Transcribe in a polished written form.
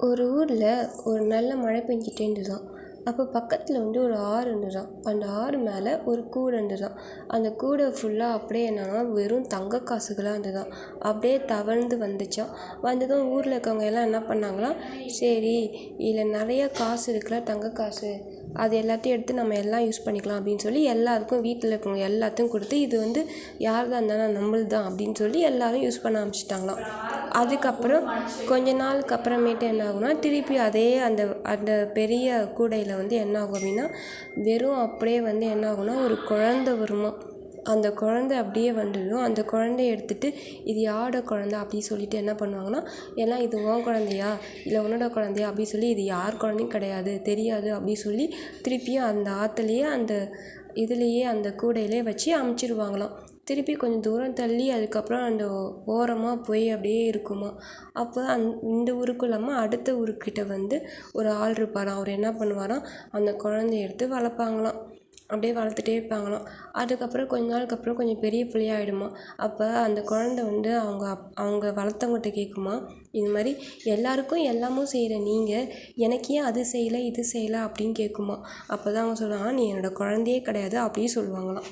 ஒரு ஊரில் ஒரு நல்ல மழை பெஞ்சிட்டே இருந்துதாம். அப்போ பக்கத்தில் ஒரு ஆறு இருந்துதாம். அந்த ஆறு மேலே ஒரு கூடை இருந்துதாம். அந்த கூடை ஃபுல்லாக அப்படியே என்னன்னா வெறும் தங்க காசுகளாக இருந்துதாம். அப்படியே தவழ்ந்து வந்துச்சாம். வந்ததும் ஊரில் இருக்கவங்க எல்லாம் என்ன பண்ணாங்களாம், சரி இதில் நிறைய காசு இருக்குல்ல, தங்க காசு, அது எல்லாத்தையும் எடுத்து நம்ம எல்லாம் யூஸ் பண்ணிக்கலாம் அப்படின்னு சொல்லி எல்லாருக்கும் வீட்டில் இருக்கவங்க எல்லாத்தையும் கொடுத்து, இது யார் தான் இருந்தாலும் நம்மளுது தான் அப்படின்னு சொல்லி எல்லாரும் யூஸ் பண்ண ஆரம்பிச்சிட்டாங்களாம். அதுக்கப்புறம் கொஞ்ச நாளுக்கு அப்புறமேட்டு என்ன ஆகும்னா, திருப்பி அதே அந்த அந்த பெரிய கூடையில் என்ன ஆகும் அப்படின்னா, வெறும் அப்படியே என்ன ஆகும்னா ஒரு குழந்தை வருமா. அந்த குழந்தை அப்படியே வந்துடும். அந்த குழந்தைய எடுத்துகிட்டு இது யாரோட குழந்தை அப்படின்னு சொல்லிட்டு என்ன பண்ணுவாங்கன்னா, எல்லாம் இது உன் குழந்தையா இல்லை உன்னோட குழந்தையா அப்படின்னு சொல்லி, இது யார் குழந்தையும் கிடையாது தெரியாது அப்படின்னு சொல்லி திருப்பியும் அந்த ஆற்றுலையே அந்த இதுலேயே அந்த கூடையிலே வச்சு அமுச்சிடுவாங்களாம். திருப்பி கொஞ்சம் தூரம் தள்ளி அதுக்கப்புறம் அந்த ஓரமாக போய் அப்படியே இருக்குமா. அப்போ இந்த ஊருக்கும் இல்லாமல் அடுத்த ஊருக்கிட்ட ஒரு ஆள் இருப்பாராம். அவர் என்ன பண்ணுவாராம், அந்த குழந்தைய எடுத்து வளர்ப்பாங்களாம். அப்படியே வளர்த்துட்டே இருப்பாங்களாம். அதுக்கப்புறம் கொஞ்ச நாளுக்கு அப்புறம் கொஞ்சம் பெரிய பிள்ளையாயிடுமா. அப்போ அந்த குழந்தை அவங்க வளர்த்தவங்ககிட்ட கேட்குமா, இது மாதிரி எல்லாருக்கும் எல்லாமும் செய்கிற நீங்கள் எனக்கு ஏன் அது செய்யலை இது செய்யலை அப்படின்னு கேட்குமா. அப்போ தான் அவங்க சொல்லுவாங்க, நீ என்னோடய குழந்தையே கிடையாது அப்படின்னு சொல்லுவாங்களாம்.